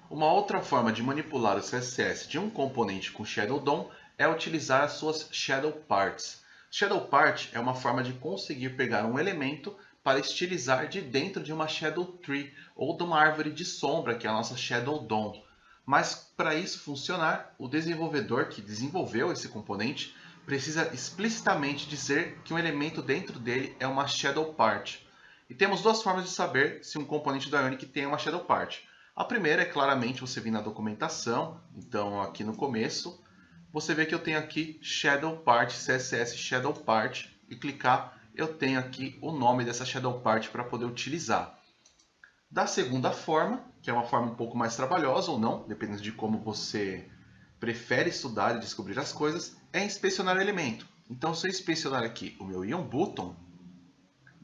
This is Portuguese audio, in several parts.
Uma outra forma de manipular o CSS de um componente com Shadow DOM é utilizar as suas Shadow Parts. Shadow Part é uma forma de conseguir pegar um elemento para estilizar de dentro de uma Shadow Tree ou de uma árvore de sombra, que é a nossa Shadow DOM. Mas para isso funcionar, o desenvolvedor que desenvolveu esse componente precisa explicitamente dizer que um elemento dentro dele é uma Shadow Part. E temos duas formas de saber se um componente da Ionic tem uma Shadow Part. A primeira é claramente você vir na documentação, então aqui no começo, você vê que eu tenho aqui Shadow Part, CSS Shadow Part, e clicar, eu tenho aqui o nome dessa Shadow Part para poder utilizar. Da segunda forma, que é uma forma um pouco mais trabalhosa ou não, dependendo de como você prefere estudar e descobrir as coisas, é inspecionar o elemento. Então, se eu inspecionar aqui o meu Ion Button,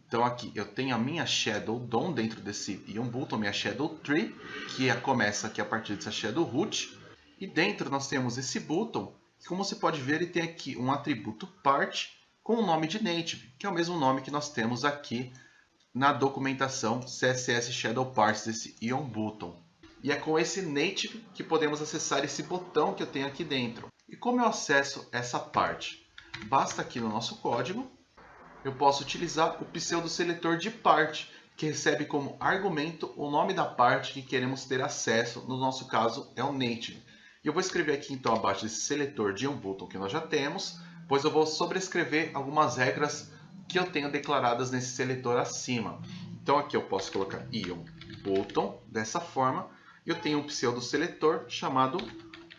então aqui eu tenho a minha Shadow DOM dentro desse Ion Button, minha Shadow Tree, que começa aqui a partir dessa Shadow Root. E dentro nós temos esse button, que como você pode ver, ele tem aqui um atributo Part com o nome de Native, que é o mesmo nome que nós temos aqui na documentação CSS Shadow Parts desse Ion Button. E é com esse Native que podemos acessar esse botão que eu tenho aqui dentro. E como eu acesso essa parte? Basta aqui no nosso código, eu posso utilizar o pseudoseletor de part, que recebe como argumento o nome da parte que queremos ter acesso, no nosso caso é o native. E eu vou escrever aqui então abaixo desse seletor de Ion Button que nós já temos, pois eu vou sobrescrever algumas regras que eu tenho declaradas nesse seletor acima. Então aqui eu posso colocar Ion Button dessa forma, e eu tenho um pseudoseletor chamado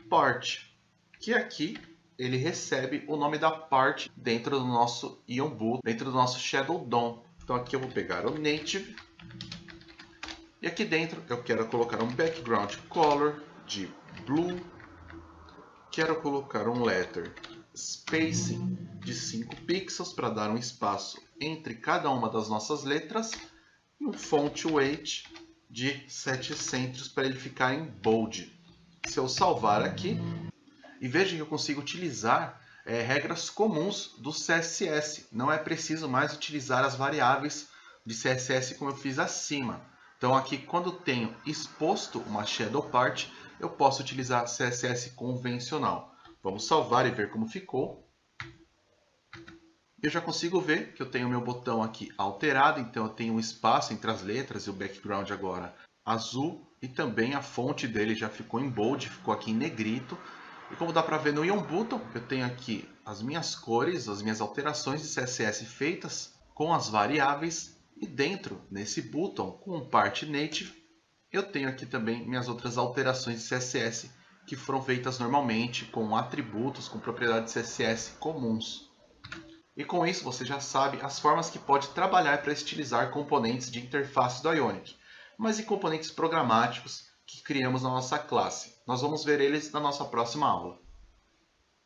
part, que aqui ele recebe o nome da parte dentro do nosso Ion Button, dentro do nosso Shadow DOM. Então aqui eu vou pegar o native, e aqui dentro eu quero colocar um background color de blue, quero colocar um letter spacing de 5 pixels para dar um espaço entre cada uma das nossas letras, e um font weight de 700 para ele ficar em bold. Se eu salvar aqui, e veja que eu consigo utilizar regras comuns do CSS. Não é preciso mais utilizar as variáveis de CSS como eu fiz acima. Então aqui, quando tenho exposto uma Shadow Part, eu posso utilizar CSS convencional. Vamos salvar e ver como ficou. Eu já consigo ver que eu tenho o meu botão aqui alterado, então eu tenho um espaço entre as letras e o background agora azul, e também a fonte dele já ficou em bold, ficou aqui em negrito. E como dá para ver no Ion Button, eu tenho aqui as minhas cores, as minhas alterações de CSS feitas com as variáveis. E dentro, nesse button, com o Part Native, eu tenho aqui também minhas outras alterações de CSS que foram feitas normalmente com atributos, com propriedades CSS comuns. E com isso você já sabe as formas que pode trabalhar para estilizar componentes de interface do Ionic. Mas e componentes programáticos que criamos na nossa classe? Nós vamos ver eles na nossa próxima aula.